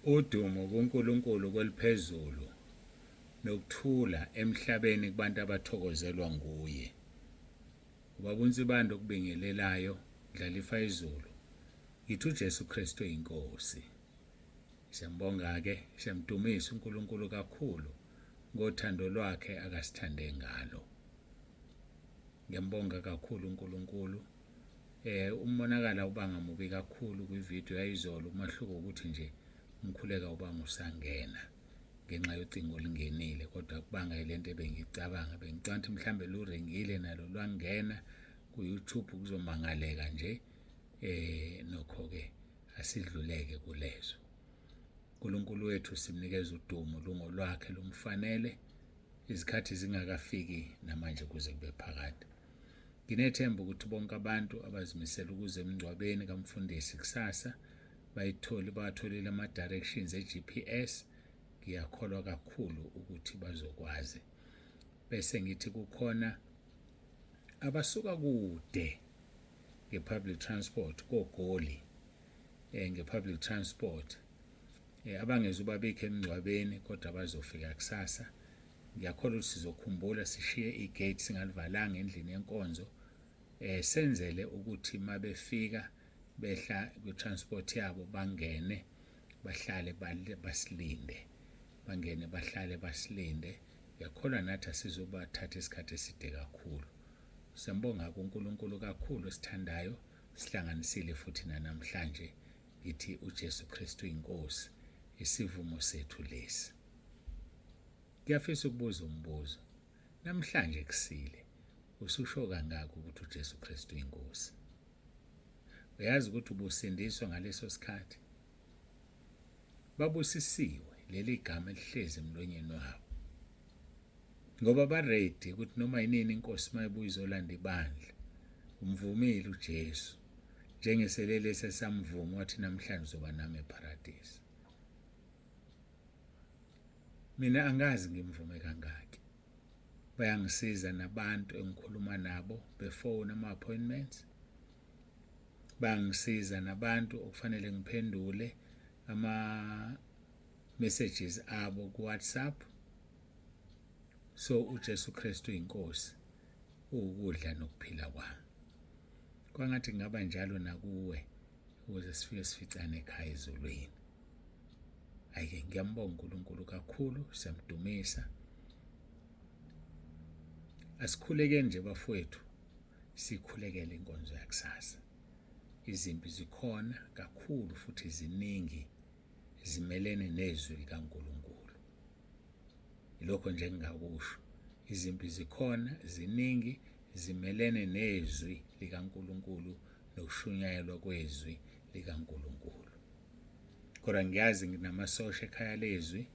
Udumo kuNkulunkulu kweliphezulu nokuthula emhlabeni kubantu abathokozelwa nguye. Ubaba uNsibando okubingelelayo Dlalifa izulu. Ngithi uJesu Kristu inkosi. Siyambonga ke, siyamdumisa uNkulunkulu kakhulu ngothando lwakhe akasithande ngalo. Ngiyambonga kakhulu uNkulunkulu. Umonakala ubanga mubi kakhulu kwivideo yayizolo, umahluko ukuthi nje umkhuleka ubanga usangena ngenxa yocingo lingenile, kodwa kubanga lento ebengicabanga bengicabanga mhlambe luringile nalo lwangena ku YouTube kuzomangaleka nje. Nokho ke asidluleke kulezo. uNkulunkulu wethu simnikeza udumo lungolwakhe lumfanele izikhathi zingakafiki namanje kuze kube phakade. Nginethemba ukuthi bonke abantu abazimisela ukuze emngcwabeni kaMfundisi kusasa batholile ama directions eGPS. Ngiyakholwa kakhulu ukuthi bazokwazi. Bese ngithi kukhona abasuka kude ngepublic transport koGoli, ngepublic transport, abangezuba bikho emngcwabeni kodwa bazofika kusasa. Ngiyakholwa ukuthi sizokhumbula sishiye igate singalivalanga endlini yenkonzo, senzele ukuthi mabefika behla kwi-transport yabo bangene bahlale basilinde, bangene bahlale basilinde. Ngiyakholwa nathi sizobathatha isikhathi eside kakhulu. Siyambonga kuNkulunkulu kakhulu esithandayo, sihlanganisile futhi namhlanje ithi uJesu Kristu inkosi, isivumo sethu lesi. Ngiyafisa ukubuza umbuzo. Namhlanje kusile ususho kangaka ukuthi uJesu Kristu inkosi? Uyazi ukuthi ubusindiswa ngaleso sikhathi? Babusisiwe leli gama elihlezi emlonyeni wabo, ngoba baready ukuthi noma yinini inkosi mayibuya izolanda ibandla umvumile uJesu njengeselele sesamvuma wathi namhlanje uzoba nami eparadise. Mina angazi ngimvume kangaki. Bayangisiza nabantu engikhuluma nabo befone ama-appointments, bangisiza nabantu okufanele ngiphendule ama-messages abo ku-WhatsApp. So uJesu Kristu inkosi ukudla nokuphila kwami. Kwangathi ngaba njalo nakuwe ukuze sifike sificane ekhaya ezulwini. Ayike ngiyambonga uNkulunkulu kakhulu, siyamdumisa. Asikhulekeni nje bafowethu, sikhulekele inkonzo yakusasa. Izimpi zikhona kakhulu futhi ziningi zimelene nezwi likaNkulunkulu. Ilokho nje engingakusho. Izimpi zikhona ziningi zimelene nezwi likaNkulunkulu nokushunyayelwa kwezwi likaNkulunkulu. Kodwa ngiyazi nginamasosha ekhaya lezwi,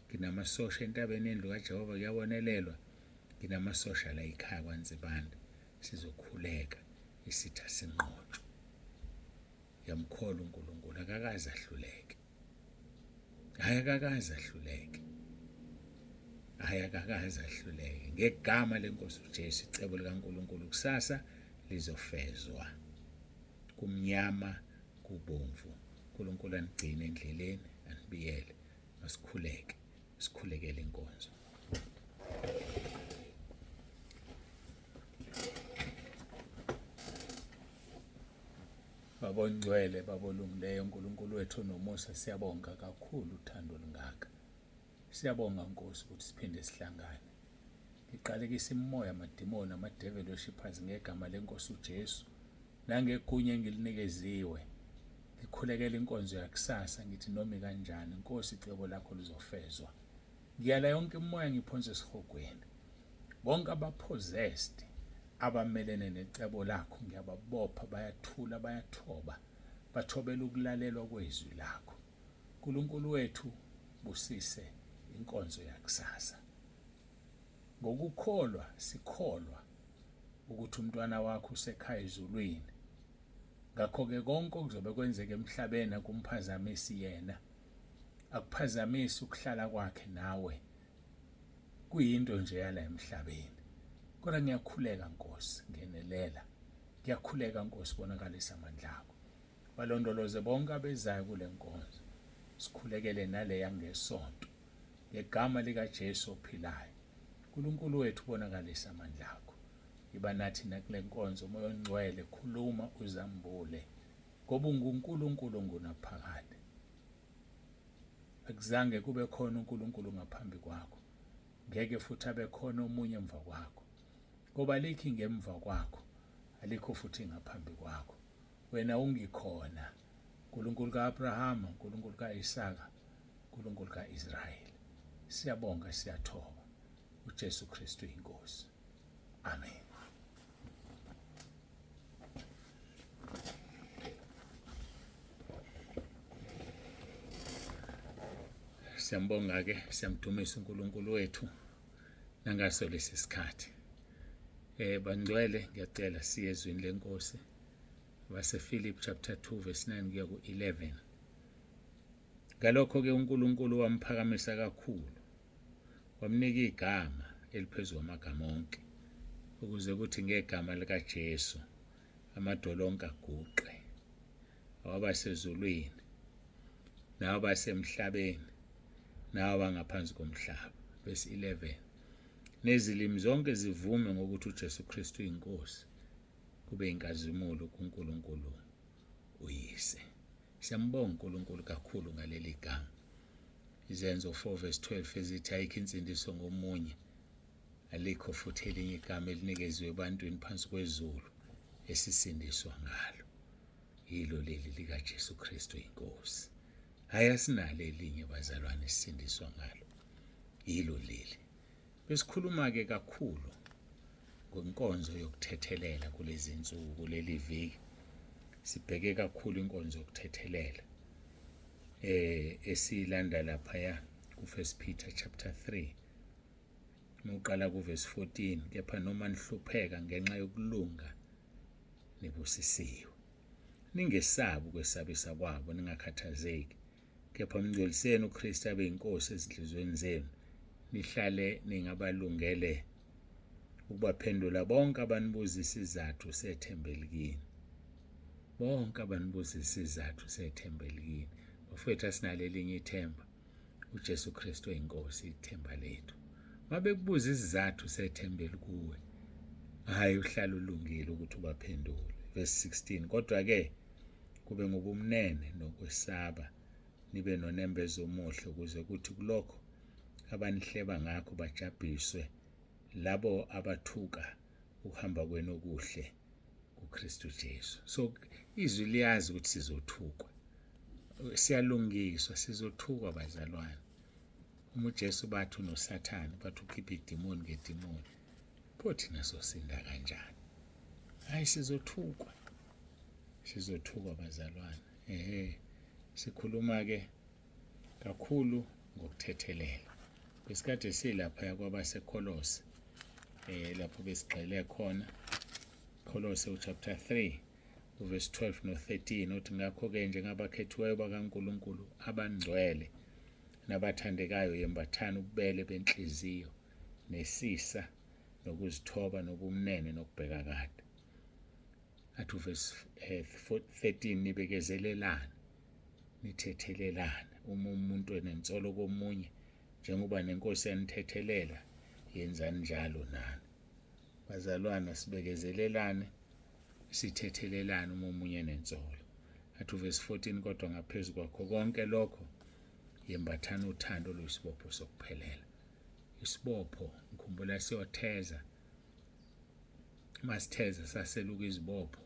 nginamasosha entabeni endlu kaJehova kuyabonelelwa, nginamasosha la ekhaya kwaNsibanda. Sizokhuleka isitha sinqotshwe. Yamkholwa uNkulunkulu akakaze ahluleke. Akakaze ahluleke. Akakaze ahluleke. Ngegama lenkosi uJesu icebo likaNkulunkulu kusasa lizofezwa. Kumnyama kubomvu. uNkulunkulu anigcine endleleni, anibiyele. Masikhuleke, sikhulekele inkonzo. Babongcwele babolungileyo uNkulunkulu wethu nomusa, siyabonga kakhulu uthando olungaka. Siyabonga Nkosi ukuthi siphinde sihlangane. Ngiqalekisa imimoya amadimoni ama-devil worshippers ngegama lenkosi uJesu nangegunya engilinikeziwe. Ngikhulekela inkonzo yakusasa ngithi noma kanjani Nkosi icebo lakho lizofezwa. Ngiyala yonke imimoya ngiphonse esihogweni. Bonke abapossessed abamelene necebo lakho ngiyababopha, bayathula bayathoba, bathobela ukulalelwa kwezwi lakho. uNkulunkulu wethu busise inkonzo yakusasa. Ngokukholwa sikholwa ukuthi umntwana wakho usekhaya ezulwini. Ngakho-ke konke okuzobe kwenzeka emhlabeni akumphazamisi yena, akuphazamisi ukuhlala kwakhe nawe. Kuyinto nje yala emhlabeni. Kodwa ngiyakhuleka Nkosi, ngenelela. Ngiyakhuleka Nkosi, bonakalisa amandla akho. Balondoloze bonke abezayo kule nkonzo. sikhulekele nale yangesonto ngegama likaJesu ophilayo. uNkulunkulu wethu bonakalisa amandla akho. Iba nathi nakule nkonzo umoya ongcwele, khuluma uzambule ngoba unguNkulunkulu ngunaphakade. Akuzange kube khona uNkulunkulu ngaphambi kwakho, ngeke futhi abe khona omunye emva kwakho. Ngoba alikho ngemva kwakho, alikho futhi ngaphambi kwakho. Wena ungikhona, uNkulunkulu kaAbrahama, uNkulunkulu kaIsaka, uNkulunkulu kaIsrayeli. Siyabonga, siyathoba. uJesu KRISTU inkosi. Amen. Siyambonga ke, siyamdumisa uNkulunkulu wethu nangaso lesi sikhathi. Bangcwele, ngiyacela siye ezwini lenkosi. Philippians chapter 2 verse 9 kuya ku-11. Ngalokho ke uNkulunkulu wamphakamisa kakhulu, wamnika igama eliphezulu kwamagama onke, ukuze kuthi ngegama likaJesu amadolo onke aguqe, awabasezulwini nawabasemhlabeni nawabangaphansi komhlaba. Verse 11. Nezilimi zonke zivume ngokuthi uJesu KRISTU inkosi, kube inkazimulo kuNkulunkulu uyise. Siyambonga uNkulunkulu kakhulu ngaleli gama. Izenzo 4 verse 12 ezithi ayikho insindiso ngomunye, alikho futhi elinye igama elinikeziwe ebantwini phansi kwezulu esisindiswa ngalo. Yilo leli likaJesu KRISTU inkosi. Hayi asinalo elinye bazalwane esisindiswa ngalo. Yilo leli. Besikhuluma ke kakhulu ngenkonzo yokuthethelela kulezi insuku, kuleli viki. Sibheke kakhulu inkonzo yokuthethelela. Esilanda lapha ku1 Peter chapter 3. Uqala kuverse 14, kepha noma nihlupheka ngenxa yokulunga nibusisiwe. Ningesabi ukwesabisa kwabo, ningakhathazeki. Kepha mngcoliseni uKristu abe inkosi ezinhlizweni zenu. Nihlale ningabalungele ukubaphendula bonke abanibuza isizathu sethembele kini. Bonke abanibuza isizathu sethembele kini. Bafowethu, asinalo elinye ithemba, uJesu KRISTU inkosi, ithemba lethu. Mabekubuza isizathu sethembele kuwe, hayi uhlala ulungile ukuthi ubaphendule. Verse 16. Kodwa ke kube ngobumnene nokwesaba, nibe nonembezo omuhle, ukuze kuthi kulokho abanihleba ngakho bajabhiswe labo abathuka ukuhamba kwenu okuhle kuKristu Jesu. So izwi liyazi ukuthi sizothukwa, siyalungiswa, sizothukwa bazalwane. uJesu bathu noSathane bathi ukhipha idimoni ngedimoni, pho thina sosinda kanjani? Hayi sizothukwa, sizothukwa bazalwane. Sikhuluma ke kakhulu ngokuthethelela. Besikade silapha kwabaseKolose, lapho besigxile khona. Kolose chapter 3 verse 12 no13 uthi ngakho ke njengabakhethiweyo bakaNkulunkulu abangcwele nabathandekayo, yembathana ububele benhliziyo, nesisa, nokuzithoba, nobumnene, nokubheka kade. Athi verse 13, nibekezelelane, nithethelelane. Uma umuntu enensolo komunye, njengoba nenkosi yanithethelela, yenzani njalo nani. Bazalwana, sibekezelelane, sithethelelane uma umunye enensolo. Athi verse 14, kodwa ngaphezu kwakho konke lokho yembathana uthando luyisibopho sokuphelela. Isibopho, ngikhumbula siyotheza, masitheza saseluka izibopho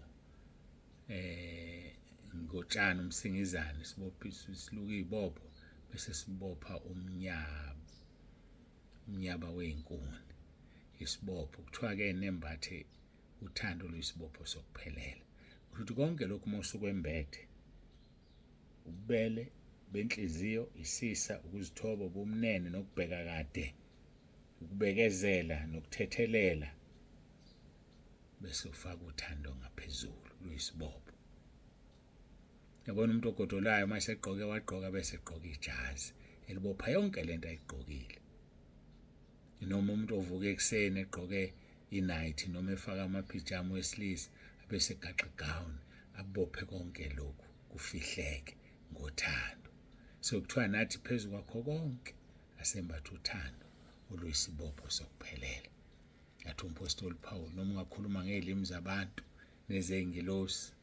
ngotshani umsingizane, sibopho siluka izibopho bese sibopha umnyaba weinkuni. Isibopho kuthiwa ke nembathe uthando luyisibopho sokuphelela. Ukuthi konke lokhu mosukwembethe, ububele benhliziyo, isisa, ukuzithoba, ubumnene, nokubheka kade, ukubekezela, nokuthethelela, bese ufaka uthando ngaphezulu, luyisibopho. Yabona umuntu ogodolayo mase egqoke wagqoka bese egqoka ijazi elibopha yonke lento ayigqokile. Noma umuntu ovuka ekseni egqoke inight noma efaka amapijama wesilisa bese gaxa gown, abophe konke lokhu kufihleke ngothando. so kuthiwa nathi phezu kwakho konke asembatha uthando oluyisibopho sokuphelela. Athi umpostoli Paul, noma ungakhuluma ngezilimi zabantu nezengilosi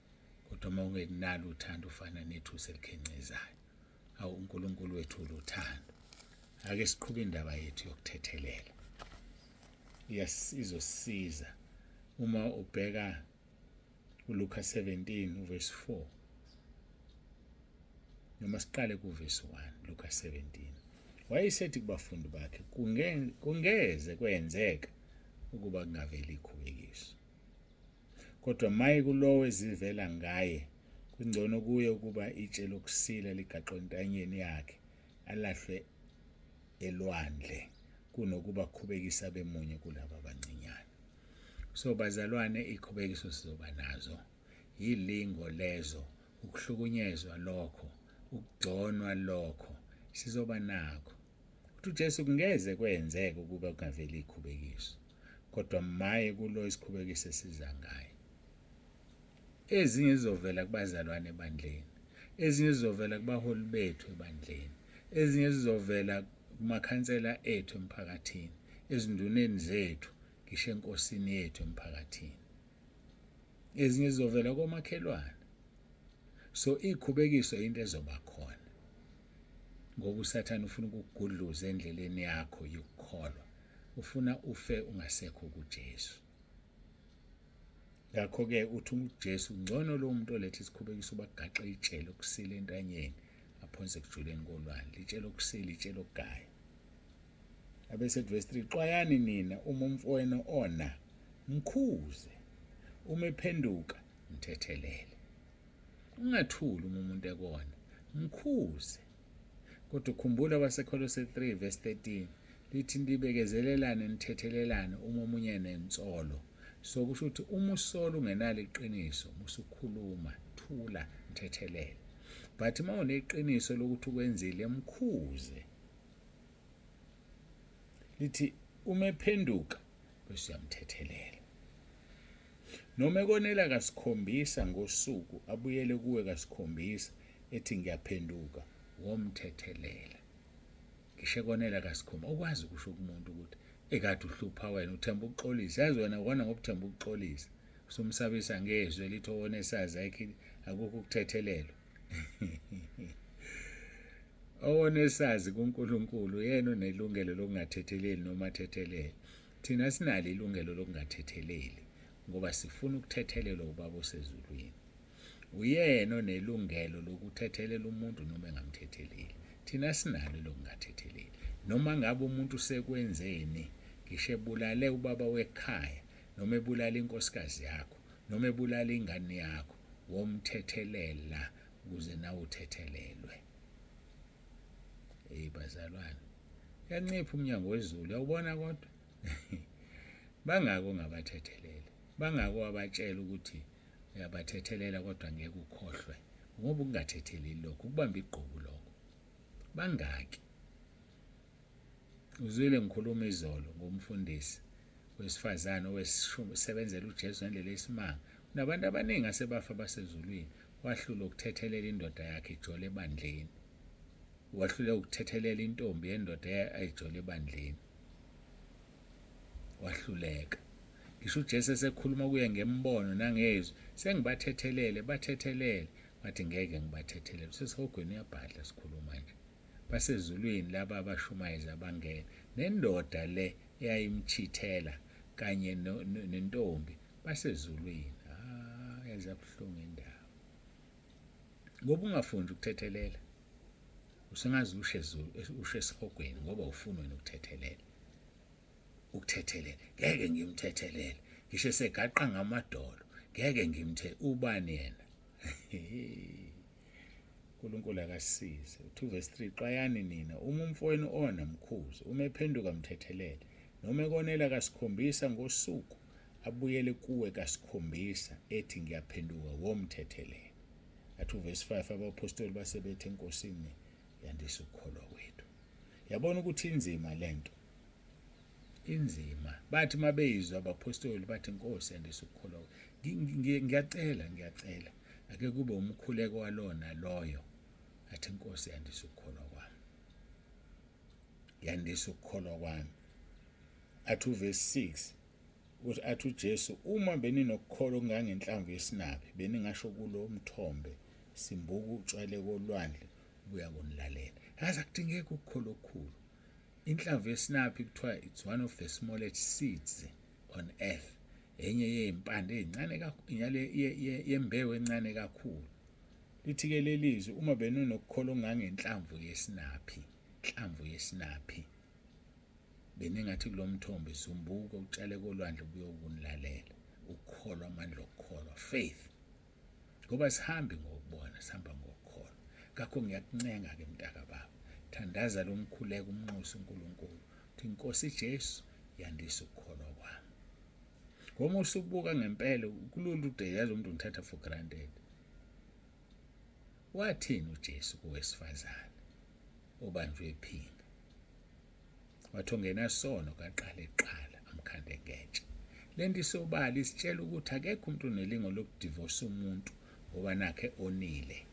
kodwa uma ungenalo uthando ufana nethusi elikhencezayo. Awu uNkulunkulu wethu uthando. Ake siqhube indaba yethu yokuthethelela. Izosiza uma ubheka uLuka 17 verse 4. Noma siqale kuverse 1 Luka 17. Wayesethi kubafundi bakhe, kungeze kwenzeka ukuba kungaveli ikhubekiso. Kodwa maye kulowo ezivela ngaye, kungcono kuye ukuba itshe lokusila ligaxwe entanyeni yakhe alahlwe elwandle kunokuba khubekisa bemunye kulabo abancinyane. So bazalwane, ikhubekiso sizoba nazo, yilingo lezo, ukuhlukunyezwa lokho, ukugconwa lokho sizoba nakho. Uthi uJesu kungeze kwenzeka ukuba kungaveli ikhubekiso, kodwa maye kulo isikhubekiso esiza ngaye. Ezinye zizovela kubazalwane ebandleni, ezinye zizovela kubaholi bethu ebandleni, ezinye zizovela kumakhansela ethu emphakathini, ezinduneni zethu, ngisho enkosini yethu emphakathini, ezinye zizovela komakhelwane. So ikhubekiso into ezoba khona ngoba uSathane ufuna ukugudluza endleleni yakho yokukholwa, ufuna ufe ungasekho kuJesu. Ngakho-ke uthi uJesu ngcono lo muntu oletha isikhubekiso bagaxe itshe lokusila entanyeni aphonse kujuleni kolwandle, itshe lokusila, itshe lokugaya. Abese verse 3, xwayani nina uma umfowenu ona mkhuze, uma ephenduka mthethelele. Ungathuli uma umuntu ekona, mkhuze. Kodwa ukhumbula abaseKolose 3 verse 13 lithi ndibekezelelane nithethelelane uma omunye nensolo. So kusho ukuthi uma usolo ungenalo iqiniso, musukhuluma, thula, mthethelele. But uma uneqiniso lokuthi ukwenzile mkhuze. Lithi uma ephenduka bese uyamthethelela. Noma ekonela kasikhombisa ngosuku abuyele kuwe kasikhombisa ethi ngiyaphenduka, womthethelela. Ngisho ekonela kasikhombisa ukwazi ukusho kumuntu ukuthi ekade uhlupha wena uthemba ukuxolisa. Yazi wena ubona ngokuthemba ukuxolisa usumsabisa ngezwe elithi owone sazi akukho ukuthethelelwa. Owone sazi kuNkulunkulu yena onelungelo lokungathetheleli noma athethelele. Thina sinalo ilungelo lokungathetheleli ngoba sifuna ukuthethelelwa ubaba osezulwini. Uyena onelungelo lokuthethelela umuntu noma engamthetheleli. Thina sinalo lokungathetheleli. Noma ngabe umuntu sekwenzeni, ngisho ebulale ubaba wekhaya, noma ebulale inkosikazi yakho, noma ebulale ingane yakho, womthethelela ukuze nawe uthethelelwe. Bazalwane, yancipha umnyango wezulu, yawubona kodwa? Bangako ngabathethelele, bangako abatshela ukuthi uyabathethelela kodwa ngeke ukhohlwe ngoba ungathetheleli lokho, ukubamba igqubu lokho. Bangaki? Uzwile ngikhuluma izolo ngomfundisi wesifazane owesebenzela uJesu ngendlela esimanga. Nabantu abaningi asebafa basezulwini, wahlula ukuthethelela indoda yakhe ijole ebandleni. Wahlule ukuthethelela intombi yendoda ayijole ebandleni. Wahluleka. Ngisho uJesu esekhuluma kuye ngembono nangezwi, sengibathethelele, bathethelele, wathi ngeke ngibathethelele. Sesihogweni uyabhadla sikhuluma nje. Basezulwini laba abashumayeza bangena. Nendoda le eyayimchithela kanye nentombi basezulwini. Yenza buhlungu indaba. Ngoba ungafundi ukuthethelela, usengazi ushe esihogweni ngoba ufuna wena ukuthethelela. Ukuthethelela, ngeke ngimthethelele. Ngisho segaqa ngamadolo, ngeke ubani yena? uNkulunkulu akasize. 2 verse 3, xwayani nina uma umfowenu ona mkhuze, uma ephenduka mthethelele, noma ekonela kasikhombisa ngosuku abuyele kuwe kasikhombisa ethi ngiyaphenduka, womthethelele. Athi verse 5, abapostoli basebethe enkosini yandisa ukukholwa kwethu. Yabona ukuthi inzima lento, inzima. Bathi mabeyizwa abapostoli bathi inkosi yandisa ukukholwa. Ngiyacela ake kube umkhuleko walona loyo athi Inkosi yandisa ukukholwa kwami, yandisa ukukholwa kwami. Athi uverse 6 ukuthi athi uJesu, uma beninokukholwa okungangenhlamvu yesinapi beningasho kulo mthombe simbuka utshwaleke olwandle buya kunilalela. Yazi akudingeki ukukholwa okukhulu. Inhlamvu yesinapi kuthiwa it's one of the smallest seeds on earth, enye yezimpande ezincane kakhulu, yembewu encane kakhulu. Lithi-ke lelizwi, uma beninokukholwa okungangenhlamvu yesinapi, inhlamvu yesinapi, beningathi kulo mthombe sumbuka utshale kolwandle buyokunilalela. Ukukholwa, amandla okukholwa, faith. Ngoba sihambi ngokubona, sihamba ngokukholwa. Ngakho ngiyakuncenga-ke mntaka baba, thandaza lo mkhuleko umnxusa uNkulunkulu uthi Nkosi Jesu yandisa ukukholwa kwami. Ngoba usubuka ngempela kulula ude yazi umuntu ngithatha for granted. Wathini uJesu kowesifazane obanjwe iphinga? Wathi ongena sono kaqala eqala amkhande ngetshe. Lento isobala isitshela ukuthi akekho umuntu onelingo lokudivorce umuntu ngoba nakhe onile.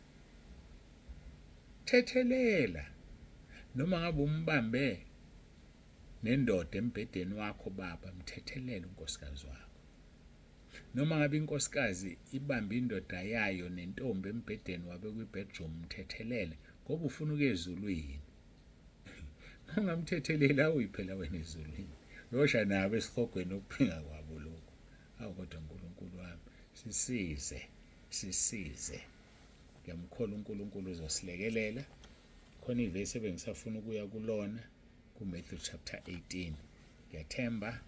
Thethelela noma ngabe umbambe nendoda embhedeni wakho baba, mthethelela unkosikazi wakho. Noma ngabe inkosikazi ibambe indoda yayo nentombi embhedeni wabe kwi-bedroom, mthethelele ngoba ufuna ukuya ezulwini. Ungamthetheleli awuyiphela wena ezulwini. Yosha nabo esihogweni okuphinga kwabo lokho. Awu kodwa uNkulunkulu wami, sisize. Ngiyamkholwa uNkulunkulu uzosilekelela. Khona ivesi ebengisafuna ukuya kulona kuMatthew chapter 18. Ngiyathemba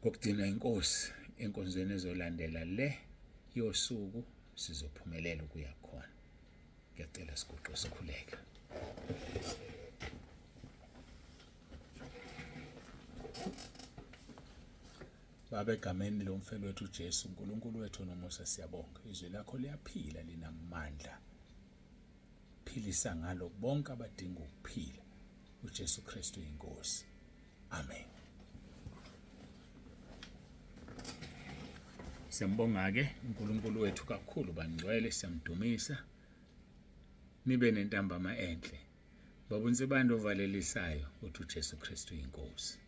ngokugcina Inkosi enkonzweni ezolandela le yosuku sizophumelela ukuya khona. Ngiyacela siguqe sikhuleke. Baba, egameni lomfelo wethu uJesu, uNkulunkulu wethu nomusa, siyabonga. Izwi lakho liyaphila, linamandla, philisa ngalo bonke abadinga ukuphila. uJesu KRISTU Inkosi. Amen. Siyambonga-ke uNkulunkulu wethu kakhulu, bangcwele, siyamdumisa. Nibe nentambama enhle. Baba uNsibanda ovalelisayo uthi uJesu KRISTU Inkosi.